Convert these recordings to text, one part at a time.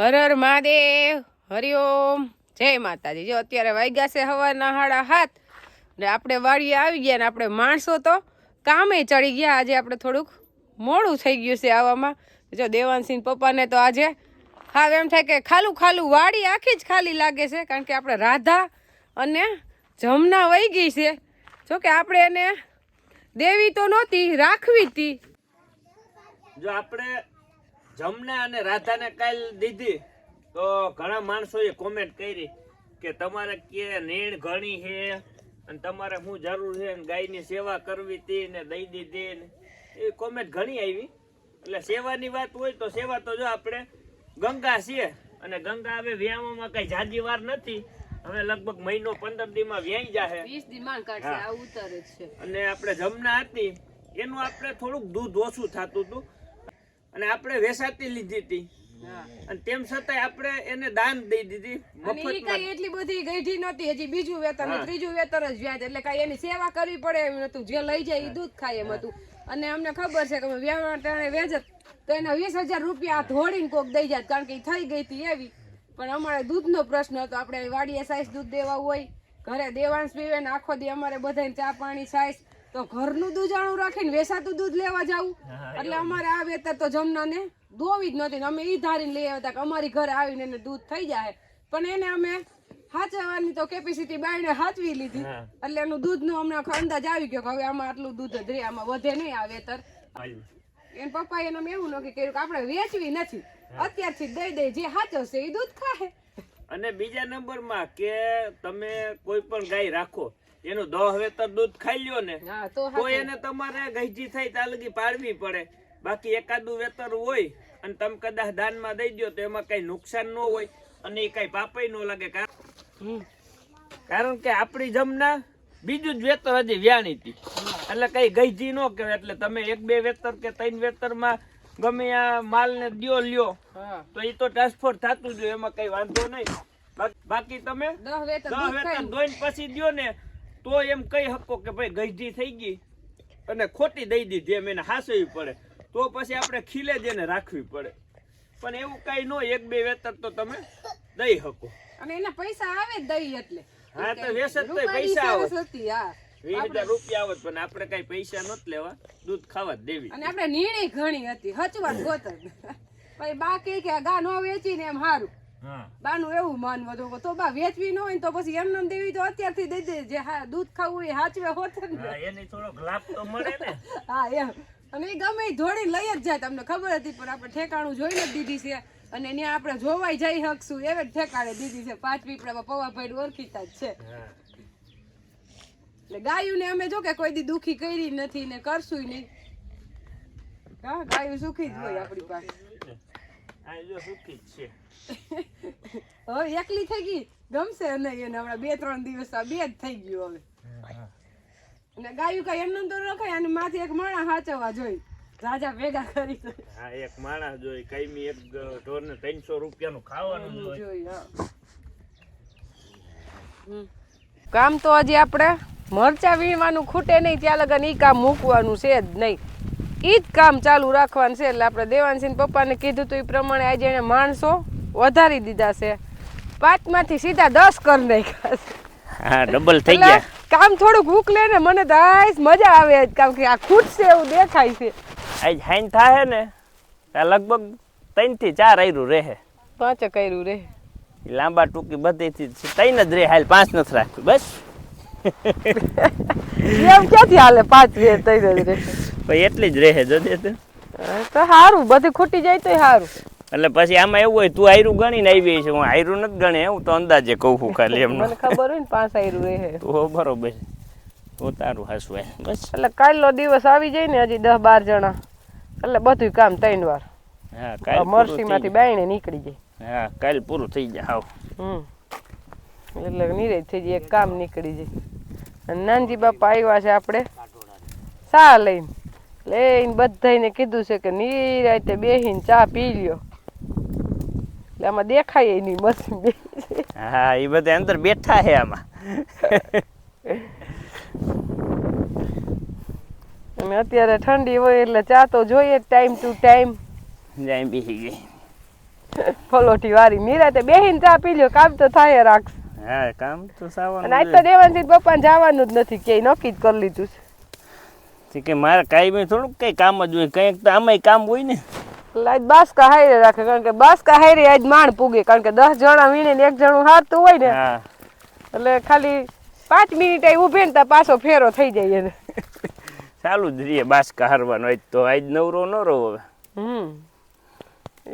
હર હર મહાદેવ, હરિઓમ, જય માતાજી. જો અત્યારે વાગ્યા છે સવારના 7:30 ને આપણે વાડીએ આવી ગયા ને આપણે માણસો તો કામે ચડી ગયા. આજે આપણે થોડુંક મોડું થઈ ગયું છે આવવામાં. જો દેવાનસિંહ પપ્પાને તો આજે હા એમ થાય કે ખાલું ખાલું વાડી આખી જ ખાલી લાગે છે, કારણ કે આપણે રાધા અને જમના વહી ગઈ છે. જો કે આપણે એને દેવી તો નહોતી, રાખવી હતી. જો આપણે જમના અને રાધાને કાલ દીધી તો ઘણા માણસોએ કોમેન્ટ કરી કે તમારે કે નીણ ઘણી છે અને તમારે શું જરૂર છે ને ગાયની સેવા કરવી હતી ને દઈ દીધી ને એ કોમેન્ટ ઘણી આવી. એટલે સેવાની વાત હોય તો સેવા તો જો આપણે ગંગા છીએ અને ગંગા હવે વ્યાયામમાં કઈ જાજી વાર નથી. હવે લગભગ મહિનો 15 દીમાં વ્યાઈ જાહે, 20 દી માં કાઢશે, આ ઉતરે છે. અને આપણે જમના હતી એનું આપણે થોડુંક દૂધ ઓછું થતું હતું અને આપણે વેસાતી લીધી હતી અને તેમ છતાંય આપણે એને દાન દઈ દીધી મફતમાં. એટલી બધી ગઈઢી નહોતી, હજી બીજું વેતન ત્રીજું વેતન જ વ્યાજ, એટલે કઈ એની સેવા કરવી પડે એમ નતું. જે લઈ જાય એ દૂધ ખાય એમ હતું. અને અમને ખબર છે કે વ્યાવા ટાણે વેચત તો એના 20,000 રૂપિયા ધોડીને કોક દઈ જાય, કારણ કે થઈ ગઈ હતી એવી. પણ અમારે દૂધનો પ્રશ્ન હતો. આપણે વાડીએ સાઈઝ દૂધ દેવા હોય, ઘરે દેવાંશ પીવે ને આખો દી અમારે બધાને ચા પાણી સાઈઝ, તો ઘરનું દૂધાણું રાખીને વેસાતું દૂધ લેવા જવું. એટલે અમારે આ વેતર તો જમનાને દોવી જ નહોતી. અમે ઈ ધારીને લઈ આવ્યા હતા કે અમારી ઘરે આવીને એને દૂધ થઈ જાય, પણ એને અમે હાચવાની તો કેપેસિટી બાયને હાચવી લીધી. એટલે એનું દૂધનો અમને અંદાજ આવી ગયો કે હવે આમાં આટલું દૂધ જ રહે, આમાં વધે નહીં આ વેતર. એને પપ્પાએ એને એવું નક્કી કર્યું કે આપણે વેચવી નથી, અત્યારથી દઈ દઈ, જે હાચવશે એ દૂધ ખાય. અને બીજા નંબરમાં કે તમે કોઈ પણ ગાય રાખો એનું 10 વેતર દૂધ ખાઈ લ્યો ને તો એને તમારે ગઈજી થાય ત્યાં લગી પાડવી પડે. બાકી એકાદું વેતર હોય અને તમે કદાચ દાનમાં દઈ દો તો એમાં કઈ નુકસાન ન હોય અને એ કઈ પાપાય ન લાગે. કારણ કે આપણી જમના બીજું જ વેતર હજી વ્યાણી હતી, એટલે કઈ ગઈજી ન કહેવાય. એટલે તમે 1-2 વેતર કે 3 વેતરમાં ગમે આ માલ ને દ્યો લ્યો તો એ તો ટ્રાન્સફર થતું જ હોય, એમાં કઈ વાંધો નહીં. બાકી તમે 10 વેતર ધોઈને પછી દ્યો ને તો એમ કહી શકો કે ભાઈ ગઈઢી થઈ ગઈ અને ખોટી દઈ દીધી, એમ એને હાસવી પડે. તો પછી આપણે ખીલે જ એને રાખવી પડે. પણ એવું કઈ ન, 1-2 વેતર તો તમે દઈ શકો અને એના પૈસા આવે જ દઈ. એટલે હા તો વેસત તો પૈસા આવે, 20,000 રૂપિયા આવે, પણ આપણે કઈ પૈસા નથી લેવા, દૂધ ખાવા જ દેવી. અને આપણે નીણી ઘણી હતી, હચવાટ ગોતર. પછી બા કે ગા નો વેચી ને એમ સારું, બાનું એવું માનવું હતું તો બા વેચવી ન હોય ને તો પછી એમને દેવી તો અત્યારથી દઈ દે. જે દૂધ ખાવું એ હાચવે હોત ને, એની થોડોક લાભ તો મળે ને. હા એમ. અને એ ગમે એ ધોડી લઈ જ જાય, તમને ખબર હતી. પણ આપણે ઠેકાણું જોઈને જ દીધી છે અને ત્યાં આપણે જોવાઈ જઈ શકશું એવે જ ઠેકાણે દીધી છે. 5 પીપળામાં પવા ભાઈ ઓળખીતા જ છે. એટલે ગાયું ને અમે જો કે કોઈ દી દુખી કરી નથી ને કરશું નહીં. હા, ગાયું સુખી જ હોય આપણી પાસે. આ જો સુખી જ છે. હવે એકલી થઈ ગઈ ગમશે નહીં એને. હમણાં 2-3 દિવસ આ બે જ થઈ ગયું હવે. અને ગાયું કઈ એમને તો રખાય, અને માથે એક માણસ હાચવવા જોઈ, રાજા ભેગા કરી. હા, એક માણસ જોઈ, કઈમી એક ઢોર ને 300 રૂપિયાનું ખાવાનું જોઈ. કામ તો હજી આપણે મરચા વીણવાનું ખૂટે નહીં ત્યાં લગન ઈ કામ મૂકવાનું છે જ નહીં, ઈ જ કામ ચાલુ રાખવાનું છે. એટલે આપણે દેવાનસિંહ પપ્પાને કીધું તો એ પ્રમાણે આજે એને માણસો વધારી દીધા છે. 5 માંથી સીધા 10 કરી નાખ્યા છે. હા, ડબલ થઈ ગયા. કામ થોડુંક ઉકલે ને મને તો મજા આવે આજ, કારણ કે આ ખૂટશે એવું દેખાય છે. આજ હાઈન થાય ને લગભગ 3 થી 4 આયરું રહે, 5 કર્યું રે. લાંબા ટૂંકી બધીથી 3 જ રહે, હાલ 5 નથી રાખ્યું બસ. એમ ક્યાંથી હાલે 5 રે 3 જ રહે? ભાઈ એટલી જ રહે જોજે તો સારું, બધી ખૂટી જાય તો સારું. એટલે પછી આમાં એવું હોય તું આયરું ગણીને આવી છે, હું આયરું નથી ગણે, હું તો અંદાજે કહું છું ખાલી. એમ મને ખબર હોય ને 5 આયરું રહે તો બરોબર, તો તારું હાસું બસ. એટલે કાલનો દિવસ આવી જાય ને હજી 10-12 જણા, એટલે બધું કામ 3 વાર. હા, કાલ મરસી માંથી બાયણે નીકળી જાય. હા, કાલ પૂરું થઈ જાય. હાવ એટલે નિરેજ થઈ જાય, એક કામ નીકળી જાય. અને નાનજી બાપા આવ્યા છે આપણે ચા લઈને, લઈને બધાને કીધું છે કે નિરાતે બેહીને ચા પી લ્યો. એટલે આમાં દેખાય એની મશીન બેહી છે. હા, એ બધા અંદર બેઠા છે આમાં. અને અત્યારે ઠંડી હોય એટલે ચા તો જોઈએ ટાઈમ ટુ ટાઈમ. જાય બેસી ગઈ. ફલોટી વાળી નિરાતે બેહીને ચા પી લ્યો, કામ તો થાય રાખશે. હા કામ તો સાવાનું. અને આજ તો દેવાનસિંહ પપ્પાને જવાનું જ નથી, ક્યાંય નક્કી જ કરી લીધું છે. કે મારે કાંઈ થોડુંક કઈ કામ જ હોય, કંઈક તો આમાંય કામ હોય ને. એટલે આજ બાસકા હારે રાખે, કારણ કે બાસકા હારે આજ માણ પૂગે, કારણ કે 10 જણા વીણે ને 1 જણું હારતું હોય ને, એટલે ખાલી 5 મિનિટ ઊભે ને પાછો ફેરો થઈ જાય એને. ચાલુ જ રહીએ બાસકા હારવાનો. આજ તો આજ નવરો ન રહો હવે.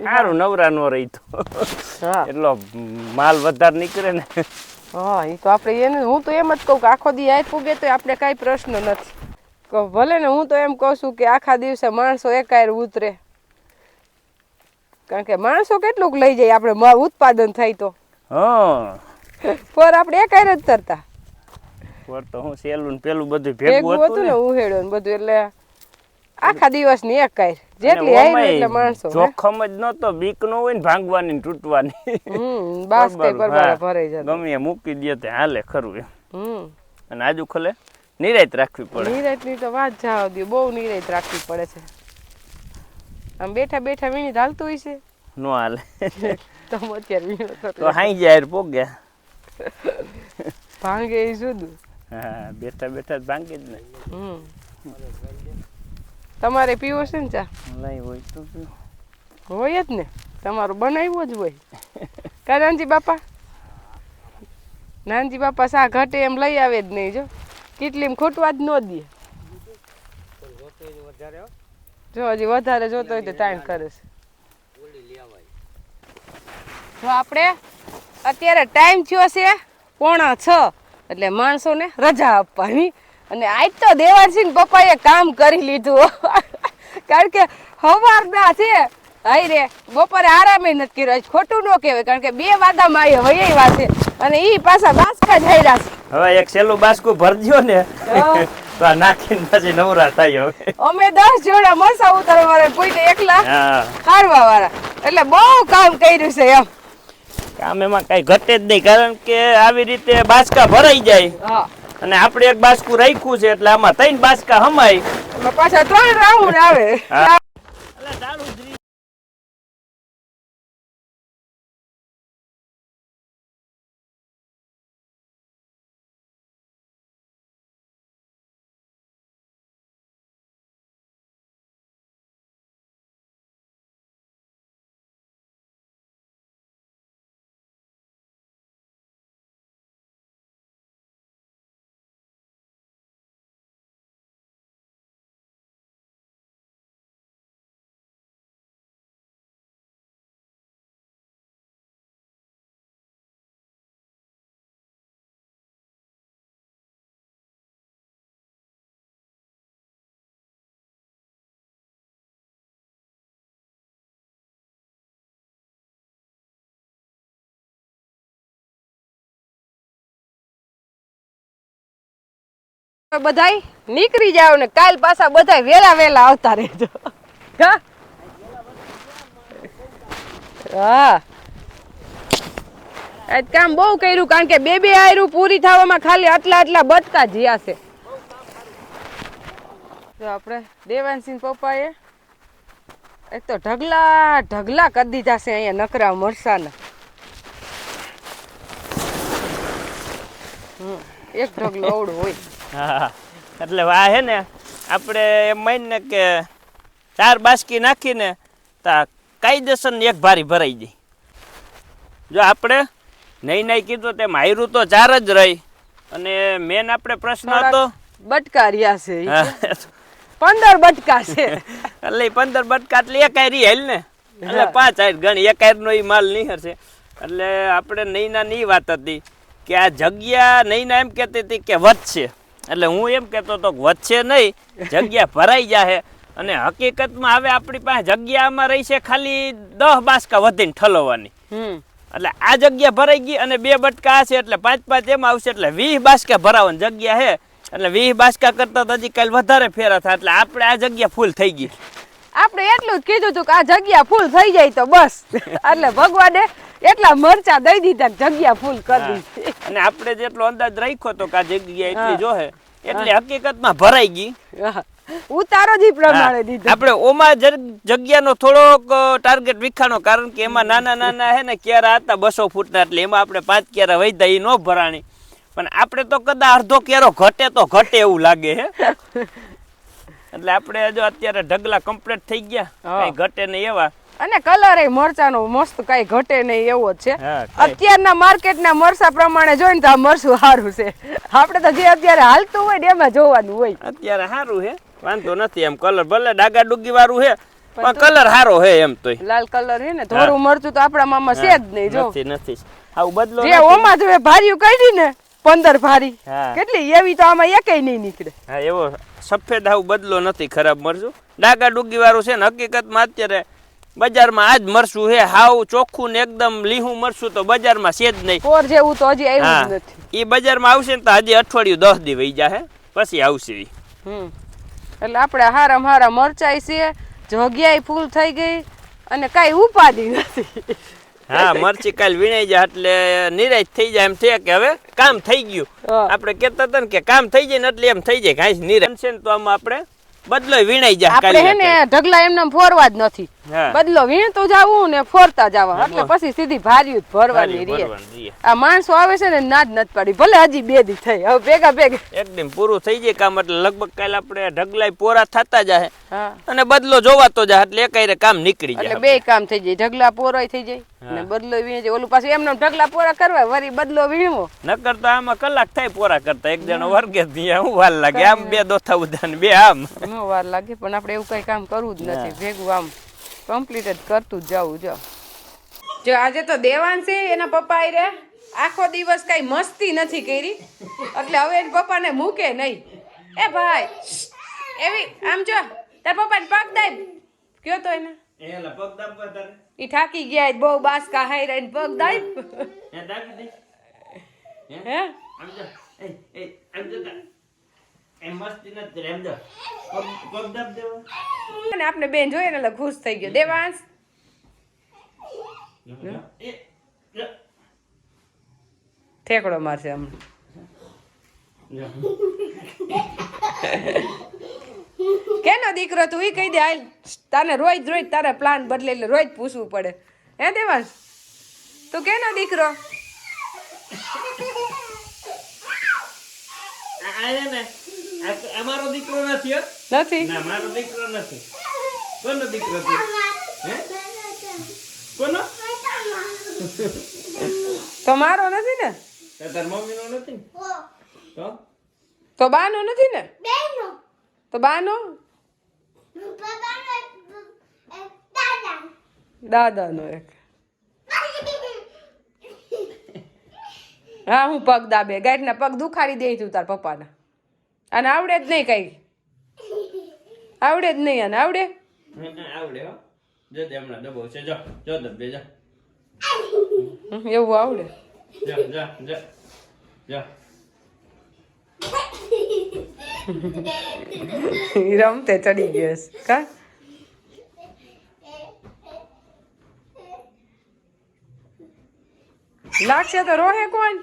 સારું નવરા નો રહી તો એટલો માલ વધારે નીકળે ને. હા એ તો આપણે એને હું તો એમ જ કહું કે આખો દી આજ પૂગે તો આપણે કાંઈ પ્રશ્ન નથી. ભલે ને હું તો એમ કહું છું કે આખા દિવસે માણસો એકાયર ઉતરે, કારણ કે માણસો કેટલુંક લઈ જાય આપણે ઉત્પાદન થાય તો. પર આપણે એકાયર જ તરતા. પર તો હું સેલું પેલું બધું ભેગું હતું ને ઉહેડો ને બધું, એટલે આખા દિવસની એકાયર જેટલી આવી એટલે માણસો જોખમ જ નતો, બીક નો હોય ને ભાંગવાની તૂટવાની. બાસ કઈ પરબારા ભરાઈ જાય, ગમે મૂકી દે તે હાલે ખરું એમ. અને આજુ ખલે નિરાત રાખવી પડે. નિરાતની તો વાત જાવ દે, બહુ નિરાત રાખવી પડે છે. આમ બેઠા બેઠા વીણી હાલતું હોય છે નો હાલે. તો અત્યારે વીણો તો હાઈ જાય પોગ્યા ભાંગે એ જુદું. હા બેઠા બેઠા ભાંગે જ ને. તમારે પીવો છે ને ચા? નહીં હોય તો હોય જ ને, તમારું બનાવ્યું જ હોય. કા નાનજી બાપા? નાનજી બાપા શા ઘટે એમ લઈ આવે જ નહીં, જો કેટલી ખૂટવા જ ન દે. જો હજી વધારે જોતો હોય તો ટાઈમ કરે છે. જો આપણે અત્યારે ટાઈમ થયો છે 6:45, એટલે માણસોને રજા આપવાની. અને આજ તો દેવાનસિંહ પપ્પાએ કામ કરી લીધું, કારણ કે સવારના છે હાઈ રે બપોરે આરામે નથી કર્યો. આજ ખોટું ન કહેવાય, કારણ કે 2 વાગ્યામાં આવ્યા છે અને ઈ પાછા બાસકા જ હાર્યા છે. હવે એક છેલ્લું બાસકું ભરજો ને તો નાખીને પછી નવરા થાય. હવે અમે 10 જણા મરસા ઉતારવા વાળા, કોઈને એકલા ખારવા વાળા, એટલે બહુ કામ કર્યું છે એમ. કામ એમાં કઈ ઘટે જ નહીં, કારણ કે આવી રીતે બાસકા ભરાઈ જાય અને આપણે એક બાસકું રાખ્યું છે એટલે આમાં 3 બાસકા હમાય, પાછા 3 રાઉન્ડ આવે. બધાય નીકળી જાવ ને કાલ પાછા બધાય વેલા આવતા રહેજો. હા આજ કામ બહુ કર્યું, કારણ કે 2 આયરું પૂરી થવામાં ખાલી આટલા બચકા જ્યા છે. જો આપણે દેવાનસિંહ પપ્પાએ એક તો ઢગલા કરી દીધા છે અહીંયા નકરા મરસાના. એક ઢગલો અવડું હોય. હા એટલે આ હે ને આપણે એમ માનીને કે 4 બાસકી નાખીને તા કાયદેસર એક ભારી ભરાઈ જાય. જો આપણે નહીં કીધું તેમ હાયરું તો 4 જ રહી, અને મેન આપણે પ્રશ્ન હતો બટકા રહ્યા છે, 15 બટકા છે. એટલે 15 બટકા એટલે એક આયરી હેલ ને, એટલે 5 આયર ગણી એક આયરનો ઈ માલ નીકળશે. એટલે આપણે નૈનાની વાત હતી કે આ જગ્યા નૈના એમ કહેતી હતી કે વધશે, એટલે હું એમ કહેતો હતો કે વધશે નહીં, જગ્યા ભરાઈ જાય. અને હકીકતમાં હવે આપણી પાસે જગ્યામાં રહી છે ખાલી 10 બાસકા વધીને ઠલવવાની. એટલે આ જગ્યા ભરાઈ ગઈ અને 2 બટકા છે એટલે 5 એમાં આવશે, એટલે 20 બાસકા ભરાવાની જગ્યા છે. એટલે 20 બાસકા કરતા તો હજી કાલ વધારે ફેરા થાય, એટલે આપણે આ જગ્યા ફૂલ થઈ ગઈ. આપણે એટલું જ કીધું હતું કે આ જગ્યા ફૂલ થઈ જાય તો બસ, એટલે ભગવાને એટલા મરચા દઈ દીધા જગ્યા ફૂલ કરી દીધી. અને આપણે જેટલો અંદાજ રાખ્યો તો કે આ જગ્યા એટલી જોહે, એટલે હકીકતમાં ભરાઈ ગઈ. ઉતારો જ ઈ પ્રમાણે દીધો. આપણે ઓમાં જગ્યાનો થોડોક ટાર્ગેટ વિખાણો, કારણ કે એમાં નાના નાના હે ને કેરા હતા 200 ફૂટના, એટલે એમાં આપણે 5 કેરા વૈધા ઈ નો ભરાણી. પણ આપણે તો કદાચ અડધો કેરો ઘટે તો ઘટે એવું લાગે હે. એટલે આપણે જો અત્યારે ઢગલા કમ્પ્લીટ થઈ ગયા, કઈ ઘટે નહીં એવા. અને કલર એ મરચાનો મસ્ત, કઈ ઘટે નહીં એવો જ છે. અત્યારના માર્કેટના મરચા પ્રમાણે જોઈને તો આ મરચું સારું છે. આપણે તો જે અત્યારે હાલતું હોય ને એમાં જોવાનું હોય. અત્યારે સારું હે, વાંધો નથી. એમ કલર ભલે ડાગા ડુગી વાળું હે પણ કલર સારો હે. એમ તો લાલ કલર હે ને, થોડું મરચું તો આપણા મામા છે જ નહીં. જો નથી આવું બદલો જે ઓમાં જો ભારીયું કાઢી ને 15 ભારી કેટલી એવી તો આમાં એકેય નહીં નીકળે. હા, એવો સફેદ આવું બદલો નથી ખરાબ મરચું, ડાગા ડુગી વાળું છે ને. હકીકતમાં અત્યારે બજારમાં આજ મરચું હે, હાવ ચોખ્ખું ને એકદમ લીહું મરચું તો બજારમાં છે જ નહીં. પોર જેવું તો હજી આવ્યું જ નથી. એ બજારમાં આવશે ને તો હજી અઠવાડિયું 10 દી વઈ જાહે, પછી આવશે. એટલે આપણે હારામાં હારા મરચાઈ છે, જગ્યાએ ફૂલ થઈ ગઈ અને કાંઈ ઉપાધિ નથી. હા, મરચી કાલ વીણાઈ જાય એટલે નિરાશ થઈ જાય. એમ છે કે હવે કામ થઈ ગયું. આપણે કહેતા હતા ને કે કામ થઈ જાય ને એટલે એમ થઈ જાય કાંઈ નિરાશ છે ને તો આમાં આપણે બદલો વીણાઈ જાય. આપણે હે ને ઢગલા એમને ફોરવા જ નથી, બદલો વીણતો જાવું ને ફોરતા જવા, એટલે પછી સીધી ભાર્યું જ ભરવાની રહે. આ માણસો આવે છે ને ના જ નથી પાડી, ભલે હજી 2 દી થઈ, હવે ભેગા ભેગા એકદમ પૂરું થઈ જાય કામ. એટલે લગભગ કાલ આપણે ઢગલા પોરા થતા જાય અને બદલો જોવાતો જાય, એટલે એકાયરે કામ નીકળી જાય. એટલે 2 કામ થઈ જાય, ઢગલા પોરાય થઈ જાય ને બદલો વીણે જાય. ઓલું પાછું એમને ઢગલા પોરા કરવા વરી બદલો વીણવો, નકર તો આમાં કલાક થાય પોરા કરતા. એક જણો વર્ગે હું વાર લાગે, આમ 2 દોથા ઉધા ને 2 આમ વાર લાગે. પણ આપણે એવું કઈ કામ કરવું જ નથી, ભેગું આમ કમ્પ્લીટ જ કરતું જ જવું. જો આજે તો દેવાન છે, એના પપ્પા આઈ રે આખો દિવસ કઈ મસ્તી નથી કરી, એટલે હવે એના પપ્પાને મૂકે નહીં. એ ભાઈ એવી આમ જો તાર પપ્પાને પગ દાબ કયો તો એને પગ દાબવા તારે ઈ થાકી ગયા બહુ બાસકા હાઈ રહીને પગ દાબ હે આમ જો આમ જો એમ મસ્તી નથી રે. એમ જો પગ દાબ દેવો અને આપણે બેન જોઈએ ને એટલે ખુશ થઈ ગયો. દેવાંશ ઠેકડો મારશે હમણાં. કેનો દીકરો તું ઈ કહી દે, હાલ તાને રોજ રોજ તારા પ્લાન બદલે એટલે રોજ પૂછવું પડે. હે દેવાંશ તું કેનો દીકરો? અમારો દીકરો નથી. નથી ના, મારો દીકરો નથી. કોનો દીકરો છે? હે કોનો? તો મારો નથી ને? તાર મમ્મીનો નથી ને? તો બાનો નથી ને? તો બાનો દાદાનો એક. હા, હું પગ દાબે ગાંઠના પગ દુખાડી દે તું તાર પપ્પાના. અને આવડે જ નહીં કઈ, આવડે જ નહીં. અને આવડે આવડે હો. જો દે હમણાં દબો છે. જો જો દબે જો એવું આવડે. જો જો જો જો રમતે ચડી ગયો કા. લાગશે તો રોહે કોણ?